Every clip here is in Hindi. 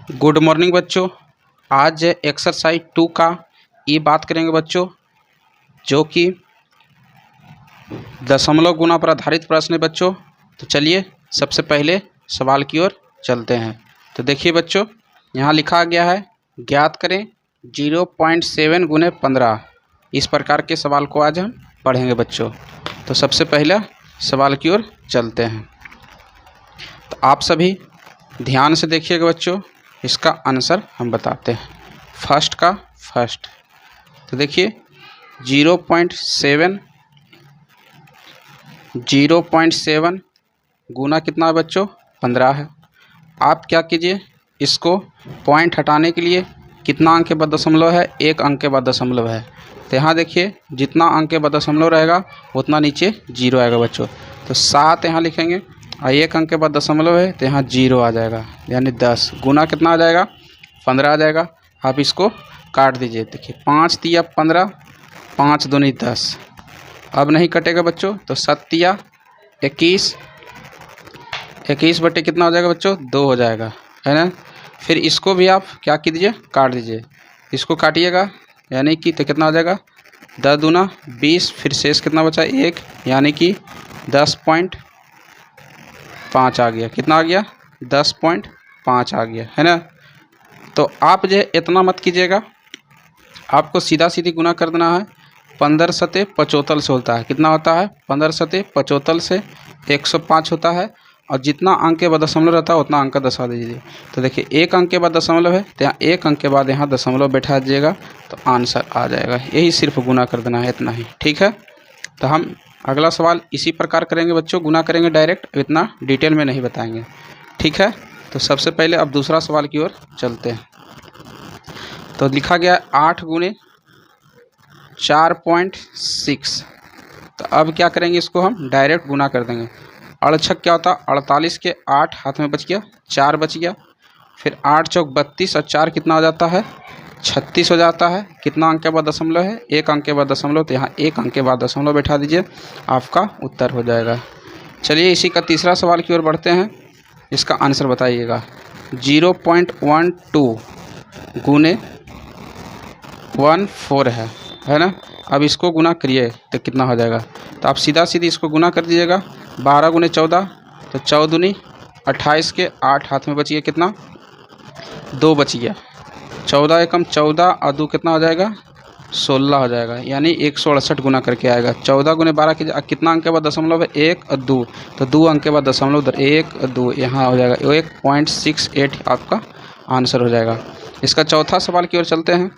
गुड मॉर्निंग बच्चों। आज एक्सरसाइज 2 का ये बात करेंगे बच्चों, जो कि दशमलव गुणा पर आधारित प्रश्न है बच्चों। तो चलिए सबसे पहले सवाल की ओर चलते हैं। तो देखिए बच्चों, यहाँ लिखा गया है ज्ञात करें 0.7 गुणे 15। इस प्रकार के सवाल को आज हम पढ़ेंगे बच्चों। तो सबसे पहले सवाल की ओर चलते हैं। तो आप सभी ध्यान से देखिएगा बच्चों, इसका आंसर हम बताते हैं। फर्स्ट का फर्स्ट, तो देखिए 0.7 गुना कितना है बच्चों, 15 है। आप क्या कीजिए, इसको पॉइंट हटाने के लिए कितना अंक के बाद दशमलव है, एक अंक के बाद दशमलव है। तो यहाँ देखिए जितना अंक के बाद दशमलव रहेगा उतना नीचे जीरो आएगा बच्चों। तो 7 यहाँ लिखेंगे और एक अंक के बाद दशमलव है तो यहाँ 0 आ जाएगा, यानी 10 गुना कितना आ जाएगा, 15 आ जाएगा। आप इसको काट दीजिए। देखिए 5 तिया 15, 5 दूनी 10। अब नहीं कटेगा बच्चों, तो 7 तिया 21, 21 बटे कितना हो जाएगा बच्चों, 2 हो जाएगा, है ना। फिर इसको भी आप क्या कीजिए, काट दीजिए। इसको काटिएगा यानी कि तो कितना हो जाएगा, 10 दूना 20, फिर शेष कितना बचा 1, यानी कि 10.5 आ गया। कितना आ गया, 10.5 आ गया, है ना। तो आप जो इतना मत कीजिएगा, आपको सीधा सीधी गुना कर देना है। 15 सते 75 से होता है, कितना होता है, 15 सते 75 से 105 होता है। और जितना अंक के बाद दशमलव रहता है उतना अंक का दशा दीजिए। तो देखिए एक अंक के बाद दशमलव है तो यहाँ एक अंक के बाद यहाँ दशमलव बैठा दीजिएगा तो आंसर आ जाएगा। यही सिर्फ गुना कर देना है, इतना ही, ठीक है। तो हम अगला सवाल इसी प्रकार करेंगे बच्चों, गुना करेंगे डायरेक्ट, इतना डिटेल में नहीं बताएंगे, ठीक है। तो सबसे पहले अब दूसरा सवाल की ओर चलते हैं। तो लिखा गया 8 गुणे 4.6। तो अब क्या करेंगे, इसको हम डायरेक्ट गुना कर देंगे। 68 क्या होता है, 48 के 8 हाथ में बच गया, 4 बच गया। फिर 8 चौक 32 और 4 कितना हो जाता है, 36 हो जाता है। कितना अंक के बाद दशमलव है, एक अंक के बाद दशमलव, तो यहाँ एक अंक के बाद दशमलव बैठा दीजिए, आपका उत्तर हो जाएगा। चलिए इसी का तीसरा सवाल की ओर बढ़ते हैं। इसका आंसर बताइएगा। 0.12 गुने 14 है ना। अब इसको गुना करिए तो कितना हो जाएगा, तो आप सीधा सीधी इसको गुना कर दीजिएगा। 12 गुने 14, तो 14 दूनी 28 के 8 हाथ में बच गया, कितना 2 बच गया। 14 एकम 14 और 2 कितना हो जाएगा, 16 हो जाएगा, यानी 168 गुना करके आएगा। 14 गुने 12 के कितना अंक के बाद दशमलव है, 1 और 2, तो 2 अंक के बाद दशमलव उधर 1 और 2 यहाँ हो जाएगा, 1.68 आपका आंसर हो जाएगा। इसका चौथा सवाल की ओर चलते हैं।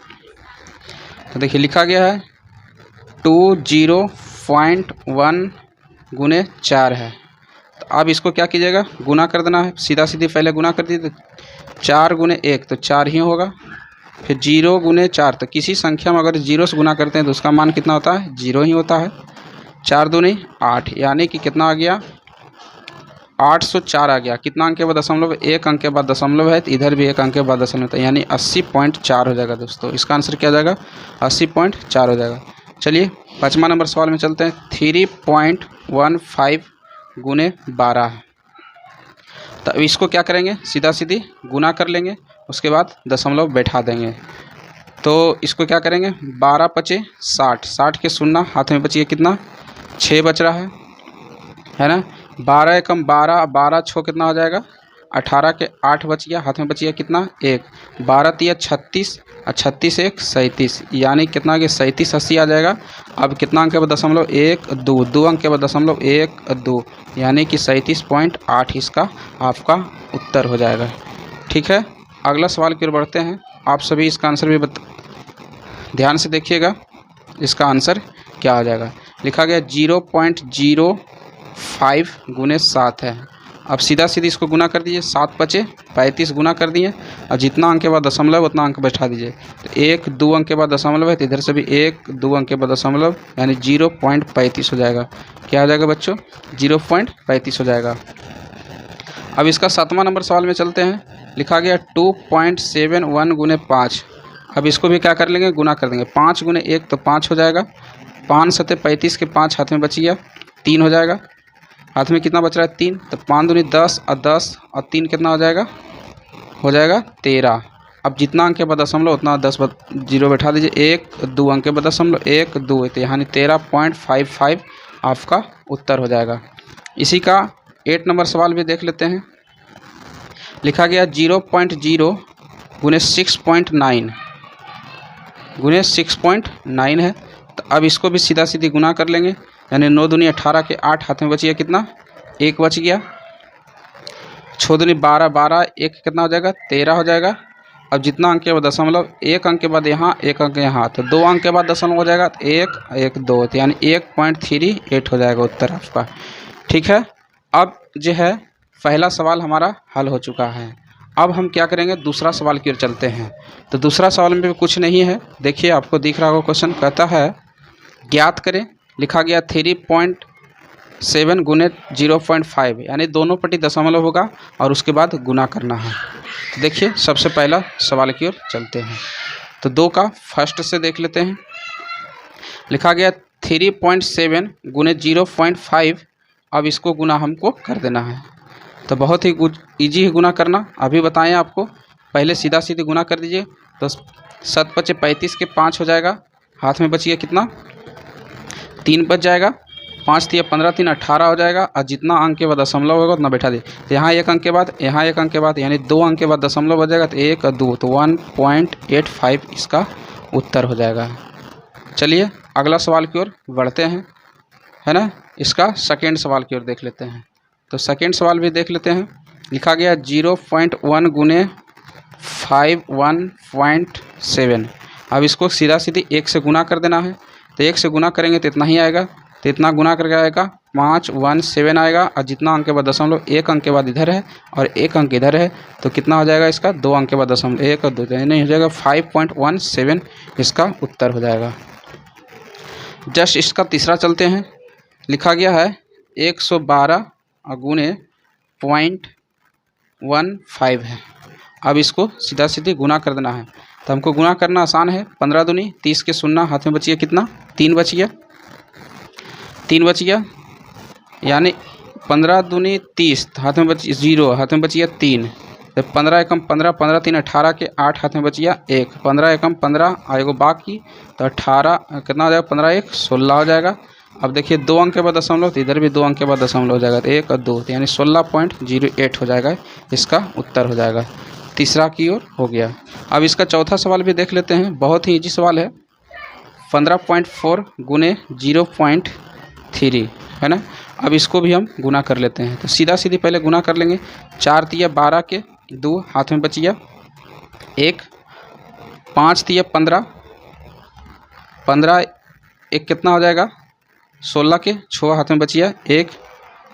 तो देखिए लिखा गया है 20.1 गुने 4 है। तो अब इसको क्या कीजिएगा, गुना कर देना है। सीधा सीधी पहले गुना कर दीजिए। 4 गुने 1 तो 4 ही होगा। फिर 0 गुने 4, तो किसी संख्या में अगर 0 से गुना करते हैं तो उसका मान कितना होता है, 0 ही होता है। 4 दूनी 8, यानी कि कितना आ गया, 804 आ गया। कितना अंक के बाद दशमलव, एक अंक के बाद दशमलव है, तो इधर भी एक अंक के बाद दशमलव है, यानी 80.4 हो जाएगा दोस्तों। इसका आंसर क्या हो जाएगा, 80.4 हो जाएगा। चलिए 5वां नंबर सवाल में चलते हैं। 3.15 गुने 12। तो इसको क्या करेंगे, सीधा सीधी गुना कर लेंगे, उसके बाद दशमलव बैठा देंगे। तो इसको क्या करेंगे, 12 पचे 60, 60 के शून्य हाथ में बचिए, कितना 6 बच रहा है ना। 12 एकम 12, 12 छो कितना हो जाएगा, 18 के 8 बच गया, हाथ में बचिए कितना 1। 12 तिया 36 और 36 एक 37, यानी कितना आ गया, 37 80 आ जाएगा। अब कितना अंक के बाद दशमलव, 1 2, 2 अंक के बाद दशमलव 1 2, यानी कि 37.8 इसका आपका उत्तर हो जाएगा, ठीक है। अगला सवाल की ओर बढ़ते हैं। आप सभी इसका आंसर भी ध्यान से देखिएगा, इसका आंसर क्या हो जाएगा। लिखा गया 0.05 गुने 7 है। अब सीधा सीधी इसको गुना कर दीजिए। 7 पचे 35 गुना कर दिए, और जितना अंक के बाद दशमलव उतना अंक बैठा दीजिए। तो 1 2 अंक के बाद दशमलव है, तो इधर से भी 1 2 अंक के बाद दशमलव, यानी 0.35 हो जाएगा। क्या हो जाएगा बच्चों, 0.35 हो जाएगा। अब इसका 7वां नंबर सवाल में चलते हैं। लिखा गया 2.71 गुने 5। अब इसको भी क्या कर लेंगे, गुना कर देंगे। 5 गुने 1 तो 5 हो जाएगा। 5 सते 35 के 5 हाथ में बच गया, 3 हो जाएगा। हाथ में कितना बच रहा है, 3, तो 5 दूनी 10 और 10 और 3 कितना हो जाएगा, हो जाएगा 13। अब जितना अंक के बाद दशमलव उतना 10 जीरो बैठा दीजिए। 1 2 अंक के बाद दशमलव 1 2, तो यानी 13.55 आपका उत्तर हो जाएगा। इसी का 8 नंबर सवाल भी देख लेते हैं। लिखा गया 0.0 गुने 6.9 गुने 6.9 है। तो अब इसको भी सीधा सीधी गुना कर लेंगे, यानी 9 दूनी 18 के 8 हाथ में बच गया कितना, 1 बच गया। 6 दूनी 12, 12 1 कितना हो जाएगा, 13 हो जाएगा। अब जितना अंक के बाद दशमलव, 1 अंक के बाद यहाँ 1 अंक यहाँ, तो 2 अंक के बाद दशमलव हो जाएगा, 1 1 2, तो यानी 1.38 हो जाएगा उत्तर आपका। ठीक है, अब जो है पहला सवाल हमारा हल हो चुका है। अब हम क्या करेंगे, दूसरा सवाल की ओर चलते हैं। तो दूसरा सवाल में भी कुछ नहीं है, देखिए आपको दिख रहा होगा क्वेश्चन कहता है ज्ञात करें। लिखा गया 3.7 गुने 0.5, यानी दोनों पट्टी दशमलव होगा और उसके बाद गुना करना है। तो देखिए सबसे पहला सवाल की ओर चलते हैं। तो 2 का फर्स्ट से देख लेते हैं। लिखा गया 3.7 गुने 0.5, अब इसको गुना हमको कर देना है। तो बहुत ही ईजी है गुना करना, अभी बताएं आपको। पहले सीधा सीधी गुना कर दीजिए। तो 7 पचे 35 के 5 हो जाएगा, हाथ में बच गया कितना, 3 बच जाएगा। 5 तिया 15, 3 18 हो जाएगा। और जितना अंक के बाद दशमलव होगा उतना बैठा दे। तो यहाँ 1 अंक के बाद, यहाँ 1 अंक के बाद, यानी 2 अंक के बाद दशमलव हो जाएगा। तो 1 और 2, तो 1.85 इसका उत्तर हो जाएगा। चलिए अगला सवाल की ओर बढ़ते हैं, है ना। इसका सेकेंड सवाल की ओर देख लेते हैं। तो सेकेंड सवाल भी देख लेते हैं। लिखा गया 0.1 गुने 51.7, अब इसको सीधा सीधी 1 से गुना कर देना है। तो 1 से गुना करेंगे तो इतना ही आएगा। तो इतना गुना करके आएगा 517 आएगा। और जितना अंक के बाद दशमलव, 1 अंक के बाद इधर है और 1 अंक इधर है, तो कितना हो जाएगा इसका, 2 अंक के बाद दशमलव, 1 और 2, नहीं हो जाएगा 5.17 इसका उत्तर हो जाएगा। जस्ट इसका तीसरा चलते हैं। लिखा गया है 112 गुने 0.15 है। अब इसको सीधा सीधी गुना कर देना है। तो हमको गुना करना आसान है। 15 दूनी 30 के 0, हाथ में बचिए कितना, 3 बच गया, 3 बच गया। यानी 15 दूनी 30, हाथ में बच 0, हाथ में बच गया 3। तो 15 एकम 15, 15 3 18 के 8, हाथ में बच गया 1। 15 एकम 15 आएगा बाकी, तो 18 कितना हो जाएगा, 15 1 16 हो जाएगा। अब देखिए 2 अंक के बाद दशमलव, तो इधर भी 2 अंक के बाद दशमलव हो जाएगा। तो 1 और 2, तो यानी 16.08 हो जाएगा, इसका उत्तर हो जाएगा। तीसरा की ओर हो गया। अब इसका चौथा सवाल भी देख लेते हैं, बहुत ही इजी सवाल है। 15.4 गुने 0.3 है ना। अब इसको भी हम गुना कर लेते हैं। तो सीधा सीधी पहले गुना कर लेंगे। 4 तिया 12 के 2, हाथ में बच गया 1। 5 तिया 15, 15 1 कितना हो जाएगा, 16 के 6, हाथ में बचिया 1।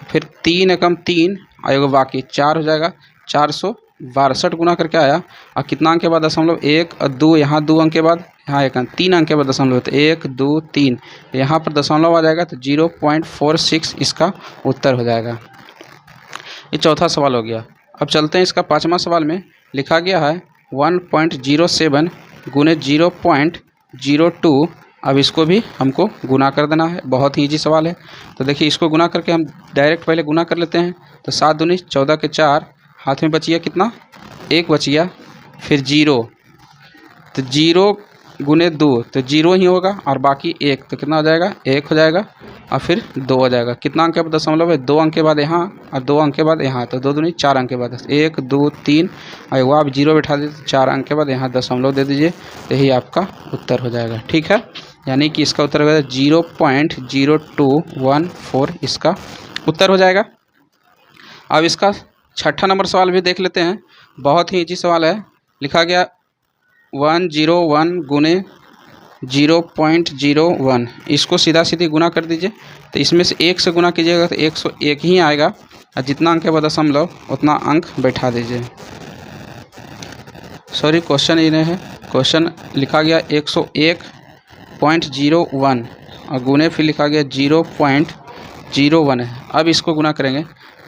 फिर 3 एकम 3 आएगा बाकी, 4 हो जाएगा। 462 गुना करके आया। और कितना अंक के बाद दशमलव, 1 और 2, यहाँ 2 अंक के बाद, यहाँ 1 अंक, 3 अंक के बाद दशमलव, तो 1 2 3, यहाँ पर दशमलव आ जाएगा। तो 0.46 इसका उत्तर हो जाएगा। ये चौथा सवाल हो गया। अब चलते हैं इसका पाँचवा सवाल में। लिखा गया है 1.07 गुने 0.02, अब इसको भी हमको गुना कर देना है। बहुत ही ईजी सवाल है। तो देखिए इसको गुना करके हम डायरेक्ट पहले गुना कर लेते हैं। तो 7 दूनी 14 के 4, हाथ में बचिया कितना, 1 बचिया। फिर 0, तो 0 गुने 2, तो 0 ही होगा और बाकी 1, तो कितना हो जाएगा, 1 हो जाएगा। और फिर 2 हो जाएगा। कितना अंक के बाद दशमलव है, 2 अंक के बाद यहाँ और 2 अंक के बाद यहाँ, तो 2 दूनी 4 अंक के बाद 1 2 3 और वो आप 0 बैठा दीजिए। 4 अंक के बाद यहाँ दशमलव दे दीजिए, यही आपका उत्तर हो जाएगा। ठीक है, यानी कि इसका उत्तर हो जाएगा 0.0214 इसका उत्तर हो जाएगा। अब इसका छठा नंबर सवाल भी देख लेते हैं, बहुत ही इजी सवाल है। लिखा गया 101 गुने 0.01, इसको सीधा सीधी गुना कर दीजिए। तो इसमें से 1 से गुना कीजिएगा तो 101 ही आएगा। और जितना अंक के बाद दशमलव उतना अंक बैठा दीजिए। सॉरी, क्वेश्चन ये नहीं है, क्वेश्चन लिखा गया 101.01 और गुने फिर लिखा गया 0.01 है। अब इसको गुना करेंगे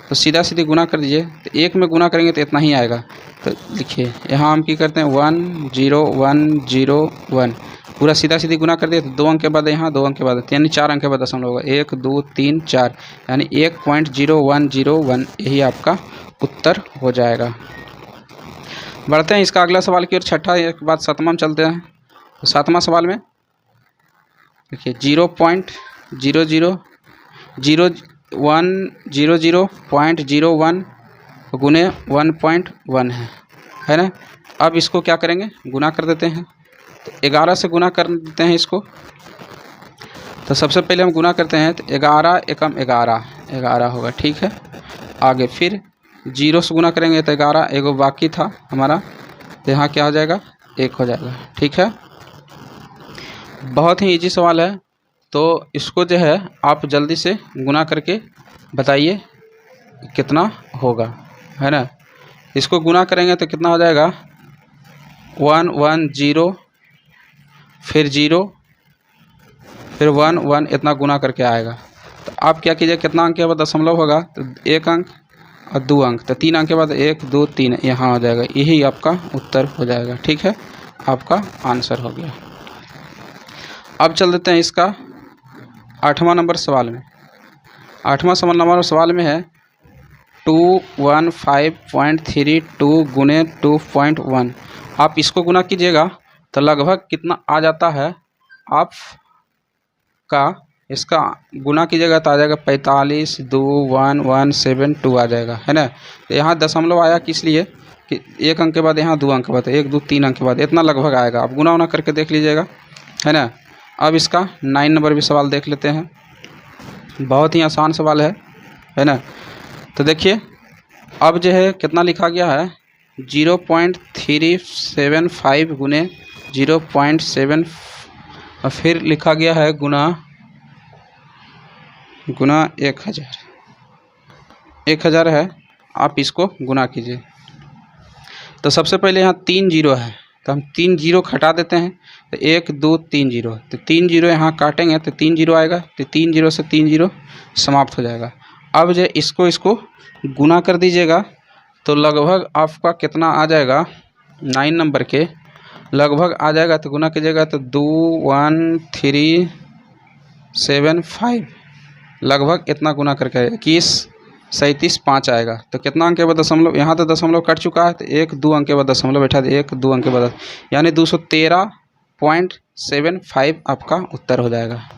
तो सीधा सीधी गुना कर दीजिए। तो 1 में गुना करेंगे तो इतना ही आएगा। तो लिखिए यहाँ हम क्या करते हैं 10101, पूरा सीधा सीधी गुना कर दिए। तो 2 अंक के बाद यहाँ 2 अंक के बाद, यानी 4 अंक के बाद दशमलव होगा 1 2 3 4, यानी 1.0101 यही आपका उत्तर हो जाएगा। बढ़ते हैं इसका अगला सवाल की ओर, छठा एक बाद सातवां में चलते हैं। तो सातवां सवाल में देखिए 0.000100.01 गुने 1.1 है ना। अब इसको क्या करेंगे, गुना कर देते हैं। तो 11 से गुना कर देते हैं इसको। तो सबसे पहले हम गुना करते हैं, तो 11 एकम 11 होगा, ठीक है। आगे फिर 0 से गुना करेंगे तो 11, एगो बाकी था हमारा, तो यहाँ क्या हो जाएगा, 1 हो जाएगा, ठीक है। बहुत ही इजी सवाल है, तो इसको जो है आप जल्दी से गुना करके बताइए कितना होगा, है ना। इसको गुना करेंगे तो कितना हो जाएगा, 110 फिर 0 फिर 1 इतना गुना करके आएगा। तो आप क्या कीजिए, कितना अंक के बाद दशमलव होगा, तो 1 अंक और 2 अंक, तो 3 अंक के बाद 1 2 3 यहाँ हो जाएगा। यही आपका उत्तर हो जाएगा, ठीक है, आपका आंसर हो गया। अब चल देते हैं इसका 8वां नंबर सवाल में। 8वां नंबर सवाल में है 215.32 गुने 2.1। आप इसको गुना कीजिएगा तो लगभग कितना आ जाता है आप का, इसका गुना कीजिएगा तो आ जाएगा 452117 आ जाएगा, है ना। तो यहाँ दशमलव आया किस लिए कि 1 अंक के बाद यहाँ 2 अंक के बाद 1 2 3 अंक के बाद इतना लगभग आएगा। आप गुना उना करके देख लीजिएगा, है ना। अब इसका 9 नंबर भी सवाल देख लेते हैं। बहुत ही आसान सवाल है ना। तो देखिए अब जो है कितना लिखा गया है, 0.375 गुने 0.7 और फिर लिखा गया है गुना 1000 है। आप इसको गुना कीजिए। तो सबसे पहले यहाँ 3 जीरो है, तो हम 3 जीरो हटा देते हैं, तो 1 2 3 जीरो, तो 3 जीरो यहाँ काटेंगे तो 3 जीरो आएगा, तो 3 जीरो से 3 जीरो समाप्त हो जाएगा। अब जो इसको गुना कर दीजिएगा तो लगभग आपका कितना आ जाएगा, 9 नंबर के लगभग आ जाएगा। तो गुना कीजिएगा तो 21375 लगभग इतना गुना करके 2137 आएगा। तो कितना अंक के बाद दशमलव, यहाँ तो दशमलव कट चुका है, तो 1 2 अंक के बाद दशमलव बैठा दे, 1 2 अंक के बाद, यानी 213.75 आपका उत्तर हो जाएगा।